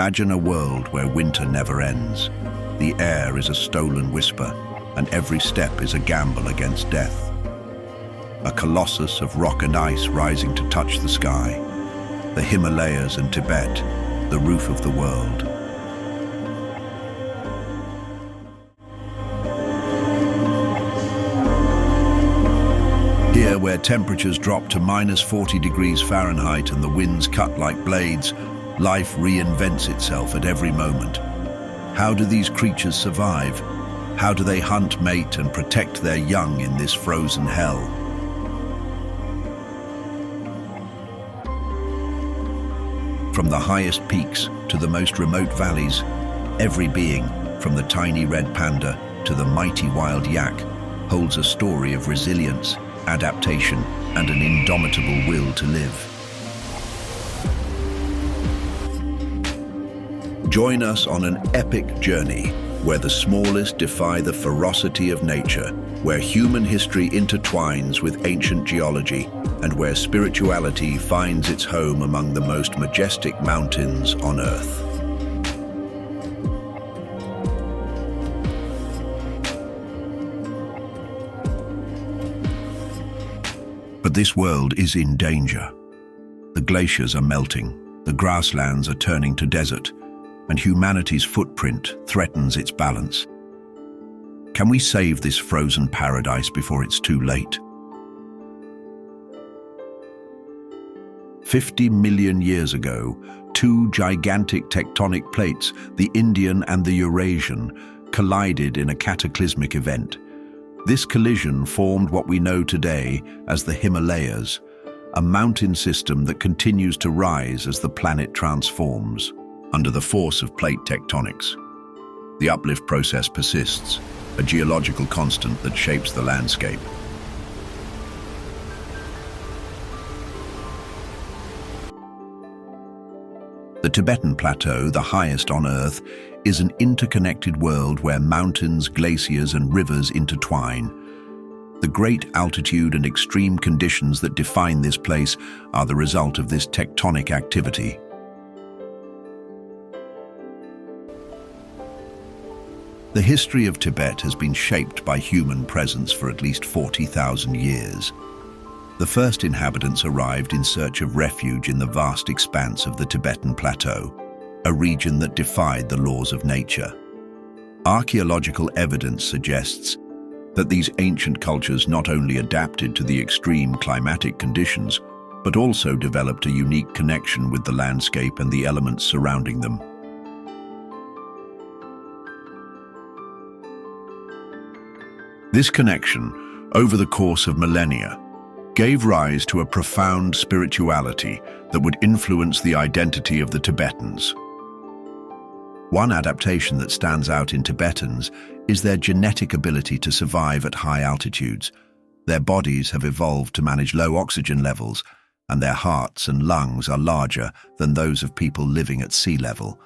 Imagine a world where winter never ends. The air is a stolen whisper, and every step is a gamble against death. A colossus of rock and ice rising to touch the sky. The Himalayas and Tibet, the roof of the world. Here, where temperatures drop to -40 degrees Fahrenheit and the winds cut like blades, life reinvents itself at every moment. How do these creatures survive? How do they hunt, mate, and protect their young in this frozen hell? From the highest peaks to the most remote valleys, every being, from the tiny red panda to the mighty wild yak, holds a story of resilience, adaptation, and an indomitable will to live. Join us on an epic journey where the smallest defy the ferocity of nature, where human history intertwines with ancient geology, and where spirituality finds its home among the most majestic mountains on Earth. But this world is in danger. The glaciers are melting, the grasslands are turning to desert, and humanity's footprint threatens its balance. Can we save this frozen paradise before it's too late? 50 million years ago, two gigantic tectonic plates, the Indian and the Eurasian, collided in a cataclysmic event. This collision formed what we know today as the Himalayas, a mountain system that continues to rise as the planet transforms under the force of plate tectonics. The uplift process persists, a geological constant that shapes the landscape. The Tibetan Plateau, the highest on Earth, is an interconnected world where mountains, glaciers, and rivers intertwine. The great altitude and extreme conditions that define this place are the result of this tectonic activity. The history of Tibet has been shaped by human presence for at least 40,000 years. The first inhabitants arrived in search of refuge in the vast expanse of the Tibetan Plateau, a region that defied the laws of nature. Archaeological evidence suggests that these ancient cultures not only adapted to the extreme climatic conditions, but also developed a unique connection with the landscape and the elements surrounding them. This connection, over the course of millennia, gave rise to a profound spirituality that would influence the identity of the Tibetans. One adaptation that stands out in Tibetans is their genetic ability to survive at high altitudes. Their bodies have evolved to manage low oxygen levels, and their hearts and lungs are larger than those of people living at sea level.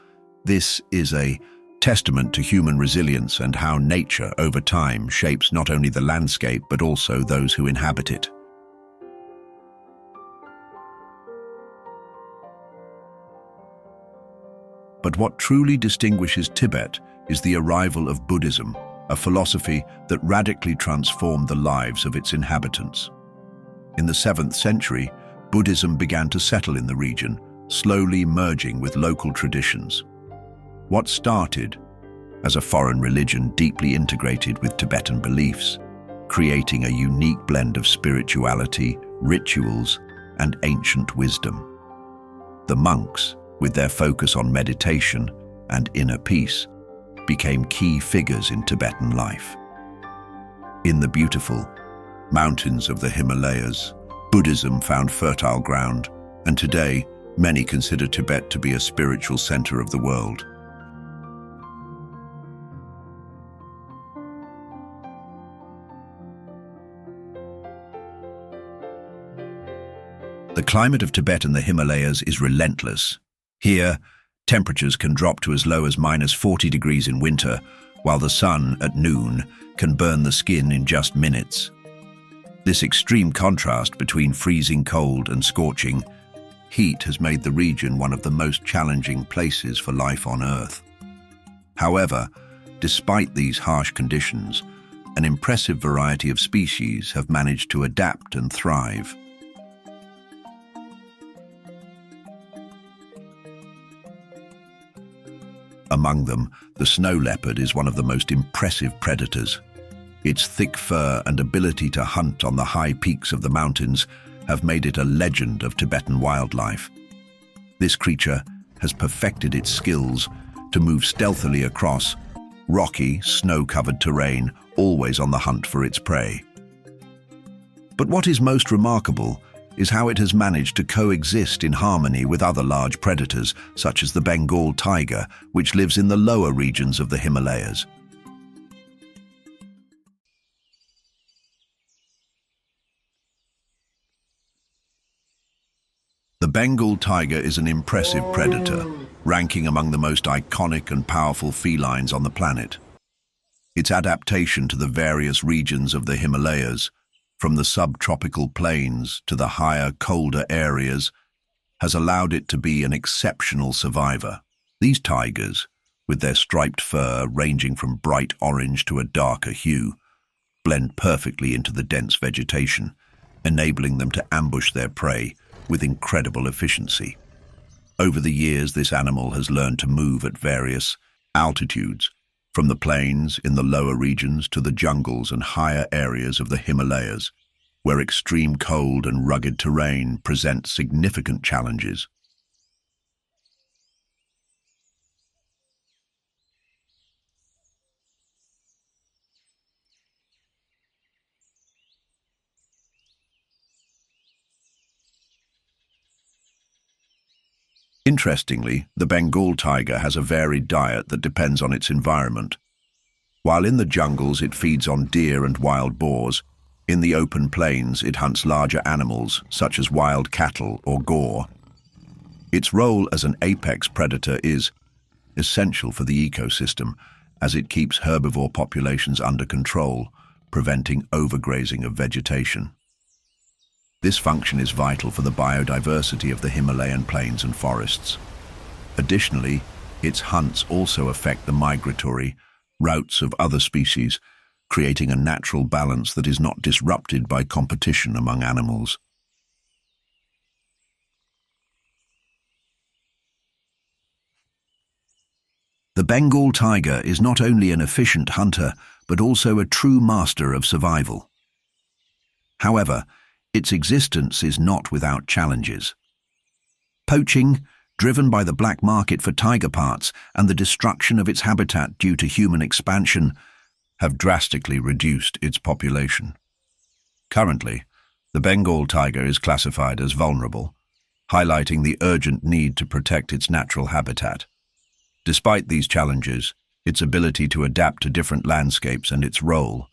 This is a testament to human resilience and how nature, over time, shapes not only the landscape but also those who inhabit it. But what truly distinguishes Tibet is the arrival of Buddhism, a philosophy that radically transformed the lives of its inhabitants. In the 7th century, Buddhism began to settle in the region, slowly merging with local traditions. What started as a foreign religion deeply integrated with Tibetan beliefs, creating a unique blend of spirituality, rituals, and ancient wisdom. The monks, with their focus on meditation and inner peace, became key figures in Tibetan life. In the beautiful mountains of the Himalayas, Buddhism found fertile ground, and today, many consider Tibet to be a spiritual center of the world. The climate of Tibet and the Himalayas is relentless. Here, temperatures can drop to as low as -40 degrees in winter, while the sun, at noon, can burn the skin in just minutes. This extreme contrast between freezing cold and scorching heat has made the region one of the most challenging places for life on Earth. However, despite these harsh conditions, an impressive variety of species have managed to adapt and thrive. Among them, the snow leopard is one of the most impressive predators. Its thick fur and ability to hunt on the high peaks of the mountains have made it a legend of Tibetan wildlife. This creature has perfected its skills to move stealthily across rocky, snow-covered terrain, always on the hunt for its prey. But what is most remarkable is how it has managed to coexist in harmony with other large predators, such as the Bengal tiger, which lives in the lower regions of the Himalayas. The Bengal tiger is an impressive predator, ranking among the most iconic and powerful felines on the planet. Its adaptation to the various regions of the Himalayas, from the subtropical plains to the higher, colder areas, has allowed it to be an exceptional survivor. These tigers, with their striped fur ranging from bright orange to a darker hue, blend perfectly into the dense vegetation, enabling them to ambush their prey with incredible efficiency. Over the years, this animal has learned to move at various altitudes, from the plains in the lower regions to the jungles and higher areas of the Himalayas, where extreme cold and rugged terrain present significant challenges. Interestingly, the Bengal tiger has a varied diet that depends on its environment. While in the jungles it feeds on deer and wild boars, in the open plains it hunts larger animals such as wild cattle or gore. Its role as an apex predator is essential for the ecosystem, as it keeps herbivore populations under control, preventing overgrazing of vegetation. This function is vital for the biodiversity of the Himalayan plains and forests. Additionally, its hunts also affect the migratory routes of other species, creating a natural balance that is not disrupted by competition among animals. The Bengal tiger is not only an efficient hunter, but also a true master of survival. However, its existence is not without challenges. Poaching, driven by the black market for tiger parts and the destruction of its habitat due to human expansion, have drastically reduced its population. Currently, the Bengal tiger is classified as vulnerable, highlighting the urgent need to protect its natural habitat. Despite these challenges, its ability to adapt to different landscapes and its role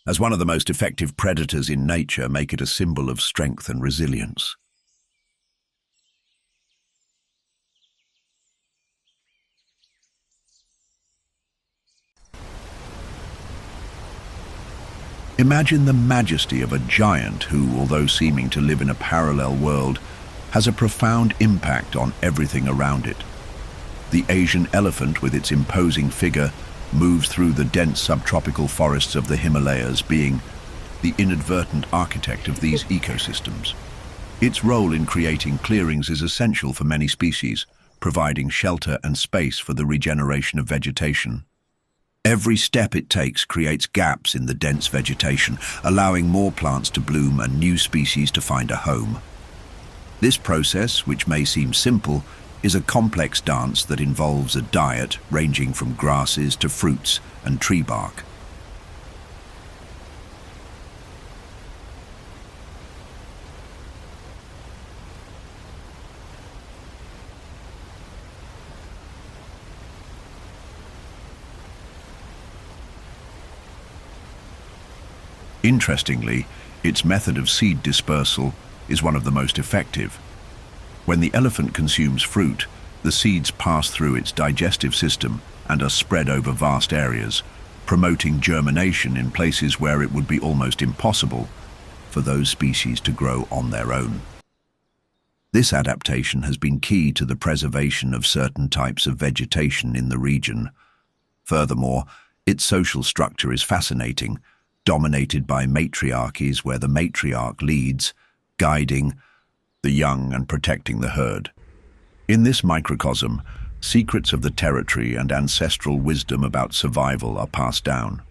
as one of the most effective predators in nature make it a symbol of strength and resilience. Imagine the majesty of a giant who, although seeming to live in a parallel world, has a profound impact on everything around it. The Asian elephant, with its imposing figure, moves through the dense subtropical forests of the Himalayas, being the inadvertent architect of these ecosystems. Its role in creating clearings is essential for many species, providing shelter and space for the regeneration of vegetation. Every step it takes creates gaps in the dense vegetation, allowing more plants to bloom and new species to find a home. This process, which may seem simple, is a complex dance that involves a diet ranging from grasses to fruits and tree bark. Interestingly, its method of seed dispersal is one of the most effective. When the elephant consumes fruit, the seeds pass through its digestive system and are spread over vast areas, promoting germination in places where it would be almost impossible for those species to grow on their own. This adaptation has been key to the preservation of certain types of vegetation in the region. Furthermore, its social structure is fascinating, dominated by matriarchies where the matriarch leads, guiding the young and protecting the herd. In this microcosm, secrets of the territory and ancestral wisdom about survival are passed down.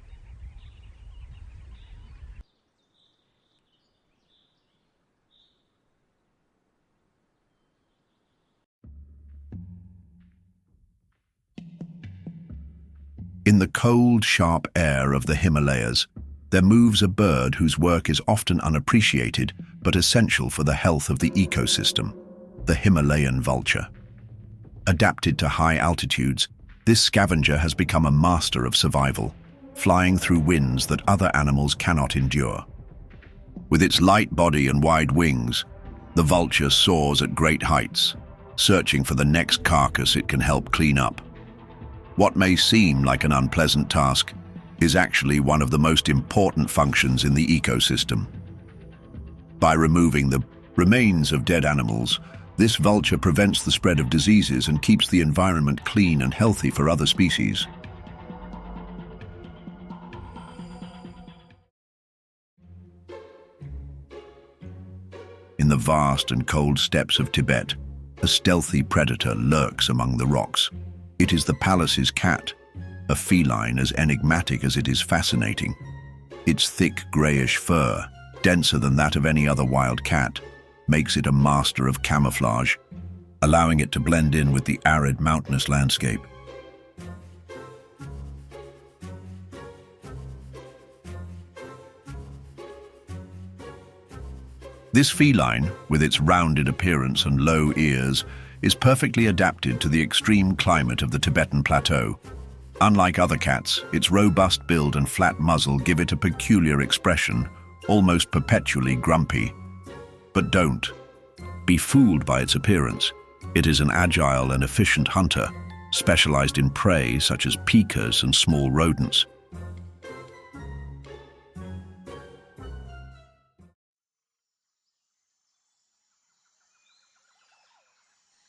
In the cold, sharp air of the Himalayas, there moves a bird whose work is often unappreciated but essential for the health of the ecosystem, the Himalayan vulture. Adapted to high altitudes, this scavenger has become a master of survival, flying through winds that other animals cannot endure. With its light body and wide wings, the vulture soars at great heights, searching for the next carcass it can help clean up. What may seem like an unpleasant task is actually one of the most important functions in the ecosystem. By removing the remains of dead animals, this vulture prevents the spread of diseases and keeps the environment clean and healthy for other species. In the vast and cold steppes of Tibet, a stealthy predator lurks among the rocks. It is the Pallas's cat, a feline as enigmatic as it is fascinating. Its thick greyish fur, denser than that of any other wild cat, makes it a master of camouflage, allowing it to blend in with the arid mountainous landscape. This feline, with its rounded appearance and low ears, is perfectly adapted to the extreme climate of the Tibetan plateau. Unlike other cats, its robust build and flat muzzle give it a peculiar expression, almost perpetually grumpy. But don't be fooled by its appearance. It is an agile and efficient hunter, specialized in prey such as pikas and small rodents.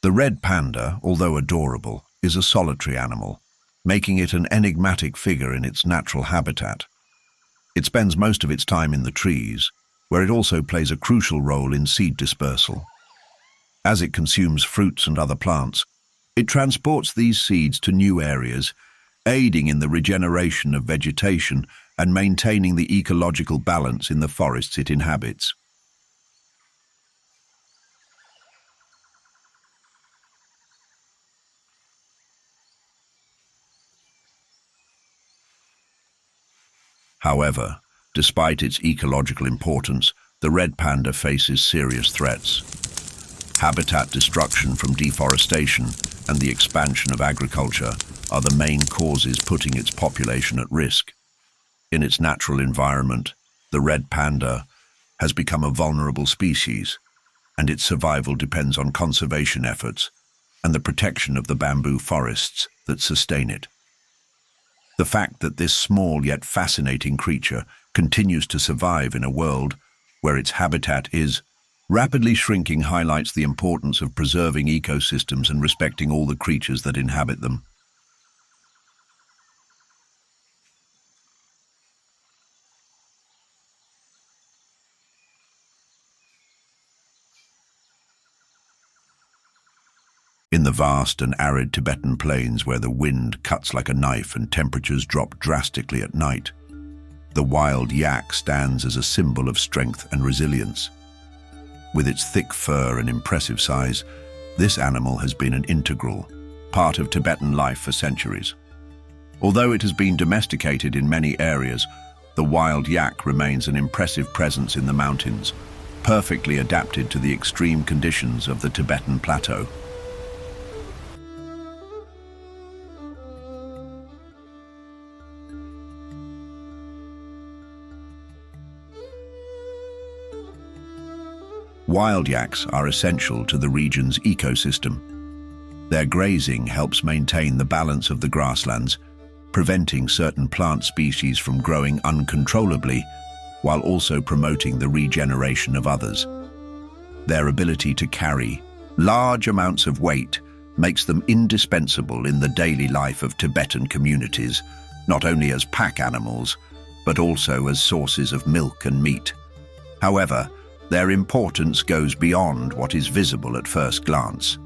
The red panda, although adorable, is a solitary animal, making it an enigmatic figure in its natural habitat. It spends most of its time in the trees, where it also plays a crucial role in seed dispersal. As it consumes fruits and other plants, it transports these seeds to new areas, aiding in the regeneration of vegetation and maintaining the ecological balance in the forests it inhabits. However, despite its ecological importance, the red panda faces serious threats. Habitat destruction from deforestation and the expansion of agriculture are the main causes putting its population at risk. In its natural environment, the red panda has become a vulnerable species, and its survival depends on conservation efforts and the protection of the bamboo forests that sustain it. The fact that this small yet fascinating creature continues to survive in a world where its habitat is rapidly shrinking highlights the importance of preserving ecosystems and respecting all the creatures that inhabit them. In the vast and arid Tibetan plains where the wind cuts like a knife and temperatures drop drastically at night, the wild yak stands as a symbol of strength and resilience. With its thick fur and impressive size, this animal has been an integral part of Tibetan life for centuries. Although it has been domesticated in many areas, the wild yak remains an impressive presence in the mountains, perfectly adapted to the extreme conditions of the Tibetan plateau. Wild yaks are essential to the region's ecosystem. Their grazing helps maintain the balance of the grasslands, preventing certain plant species from growing uncontrollably, while also promoting the regeneration of others. Their ability to carry large amounts of weight makes them indispensable in the daily life of Tibetan communities, not only as pack animals, but also as sources of milk and meat. However, their importance goes beyond what is visible at first glance.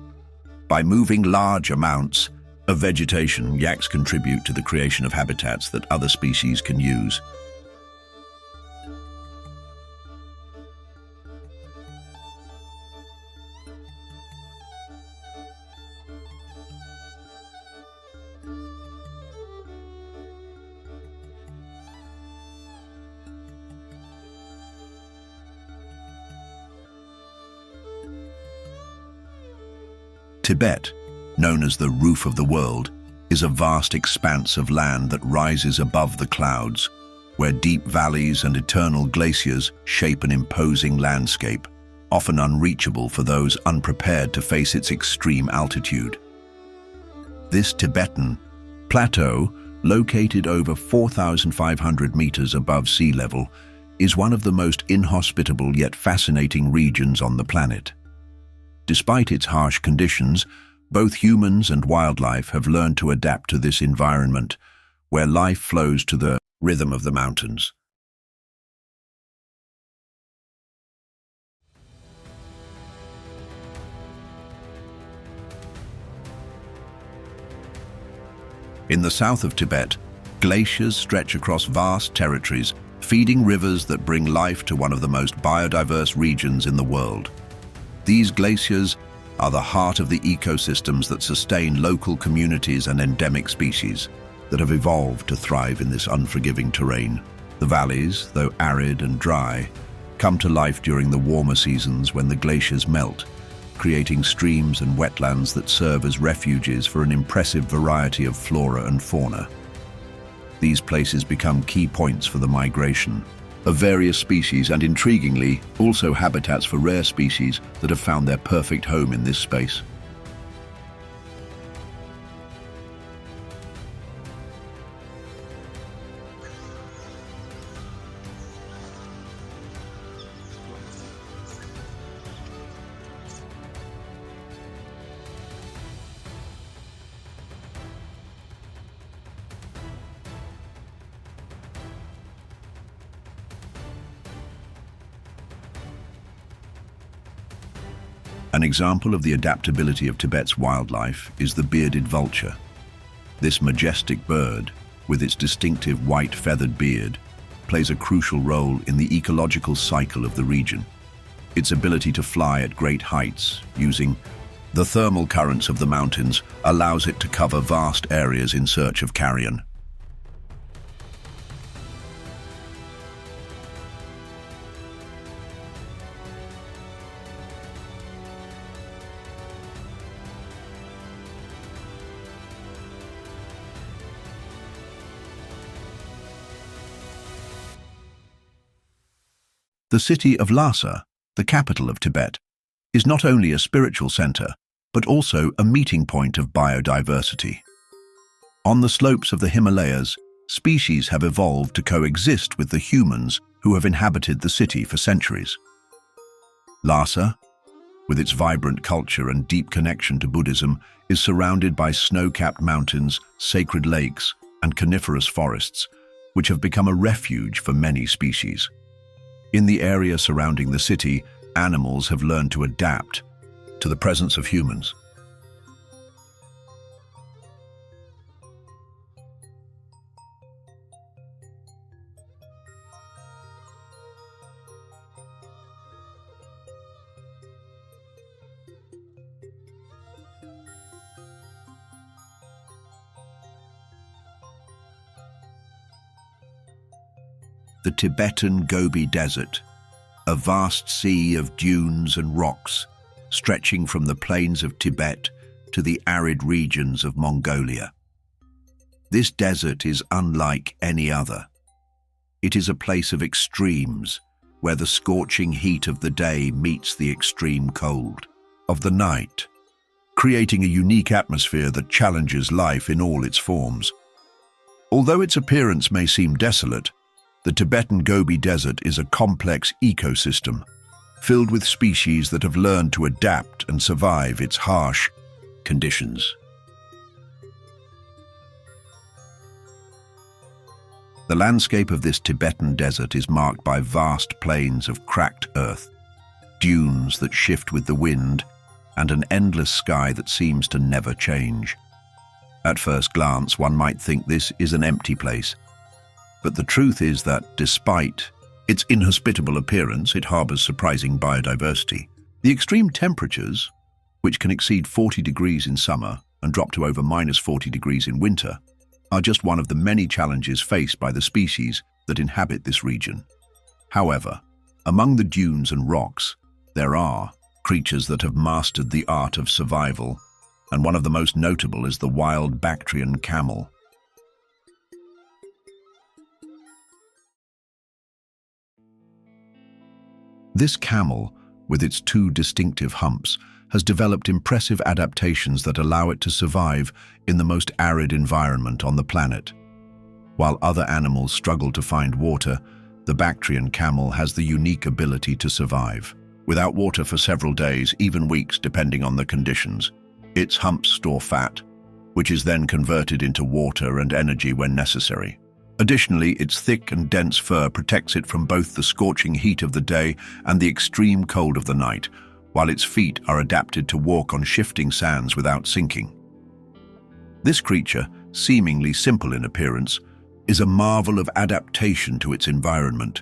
By moving large amounts of vegetation, yaks contribute to the creation of habitats that other species can use. Tibet, known as the roof of the world, is a vast expanse of land that rises above the clouds, where deep valleys and eternal glaciers shape an imposing landscape, often unreachable for those unprepared to face its extreme altitude. This Tibetan plateau, located over 4,500 meters above sea level, is one of the most inhospitable yet fascinating regions on the planet. Despite its harsh conditions, both humans and wildlife have learned to adapt to this environment, where life flows to the rhythm of the mountains. In the south of Tibet, glaciers stretch across vast territories, feeding rivers that bring life to one of the most biodiverse regions in the world. These glaciers are the heart of the ecosystems that sustain local communities and endemic species that have evolved to thrive in this unforgiving terrain. The valleys, though arid and dry, come to life during the warmer seasons when the glaciers melt, creating streams and wetlands that serve as refuges for an impressive variety of flora and fauna. These places become key points for the migration of various species and, intriguingly, also habitats for rare species that have found their perfect home in this space. An example of the adaptability of Tibet's wildlife is the bearded vulture. This majestic bird, with its distinctive white feathered beard, plays a crucial role in the ecological cycle of the region. Its ability to fly at great heights, using the thermal currents of the mountains, allows it to cover vast areas in search of carrion. The city of Lhasa, the capital of Tibet, is not only a spiritual center, but also a meeting point of biodiversity. On the slopes of the Himalayas, species have evolved to coexist with the humans who have inhabited the city for centuries. Lhasa, with its vibrant culture and deep connection to Buddhism, is surrounded by snow-capped mountains, sacred lakes, and coniferous forests, which have become a refuge for many species. In the area surrounding the city, animals have learned to adapt to the presence of humans. The Tibetan Gobi Desert, a vast sea of dunes and rocks stretching from the plains of Tibet to the arid regions of Mongolia. This desert is unlike any other. It is a place of extremes, where the scorching heat of the day meets the extreme cold of the night, creating a unique atmosphere that challenges life in all its forms. Although its appearance may seem desolate, the Tibetan Gobi Desert is a complex ecosystem, filled with species that have learned to adapt and survive its harsh conditions. The landscape of this Tibetan desert is marked by vast plains of cracked earth, dunes that shift with the wind, and an endless sky that seems to never change. At first glance, one might think this is an empty place, but the truth is that despite its inhospitable appearance, it harbors surprising biodiversity. The extreme temperatures, which can exceed 40 degrees in summer and drop to over -40 degrees in winter, are just one of the many challenges faced by the species that inhabit this region. However, among the dunes and rocks, there are creatures that have mastered the art of survival, and one of the most notable is the wild Bactrian camel. This camel, with its two distinctive humps, has developed impressive adaptations that allow it to survive in the most arid environment on the planet. While other animals struggle to find water, the Bactrian camel has the unique ability to survive without water for several days, even weeks, depending on the conditions. Its humps store fat, which is then converted into water and energy when necessary. Additionally, its thick and dense fur protects it from both the scorching heat of the day and the extreme cold of the night, while its feet are adapted to walk on shifting sands without sinking. This creature, seemingly simple in appearance, is a marvel of adaptation to its environment,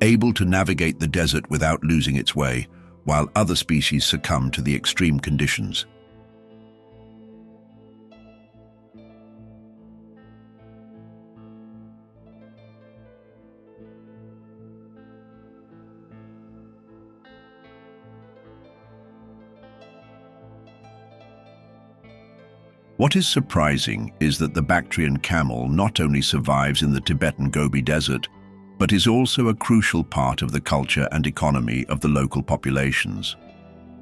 able to navigate the desert without losing its way, while other species succumb to the extreme conditions. What is surprising is that the Bactrian camel not only survives in the Tibetan Gobi Desert, but is also a crucial part of the culture and economy of the local populations.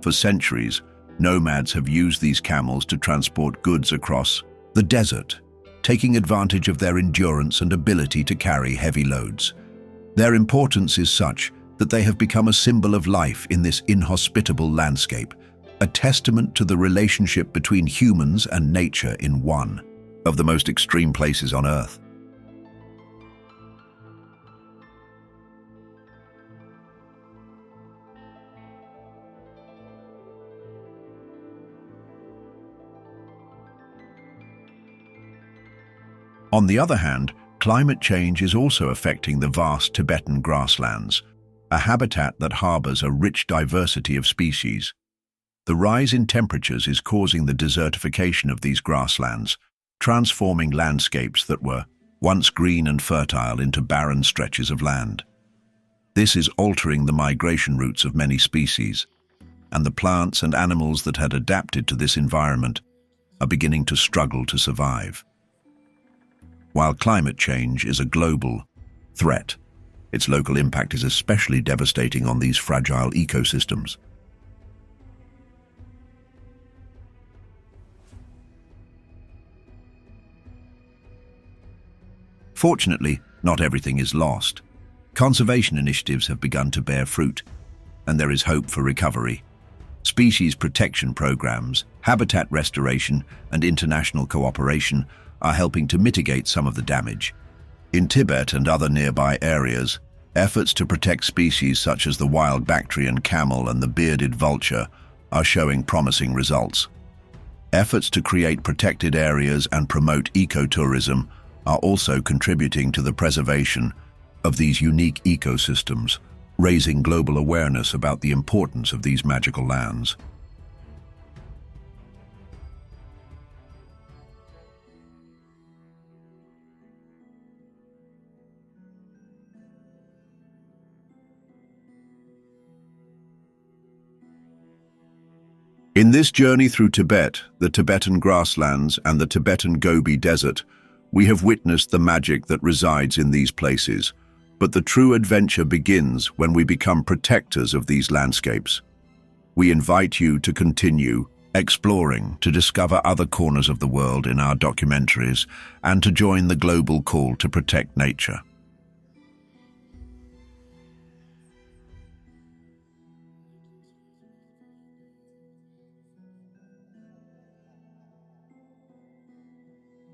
For centuries, nomads have used these camels to transport goods across the desert, taking advantage of their endurance and ability to carry heavy loads. Their importance is such that they have become a symbol of life in this inhospitable landscape, a testament to the relationship between humans and nature in one of the most extreme places on Earth. On the other hand, climate change is also affecting the vast Tibetan grasslands, a habitat that harbors a rich diversity of species. The rise in temperatures is causing the desertification of these grasslands, transforming landscapes that were once green and fertile into barren stretches of land. This is altering the migration routes of many species, and the plants and animals that had adapted to this environment are beginning to struggle to survive. While climate change is a global threat, its local impact is especially devastating on these fragile ecosystems. Fortunately, not everything is lost. Conservation initiatives have begun to bear fruit, and there is hope for recovery. Species protection programs, habitat restoration, and international cooperation are helping to mitigate some of the damage. In Tibet and other nearby areas, efforts to protect species such as the wild Bactrian camel and the bearded vulture are showing promising results. Efforts to create protected areas and promote ecotourism are also contributing to the preservation of these unique ecosystems, raising global awareness about the importance of these magical lands. In this journey through Tibet, the Tibetan grasslands, and the Tibetan Gobi Desert, we have witnessed the magic that resides in these places. But the true adventure begins when we become protectors of these landscapes. We invite you to continue exploring, to discover other corners of the world in our documentaries, and to join the global call to protect nature.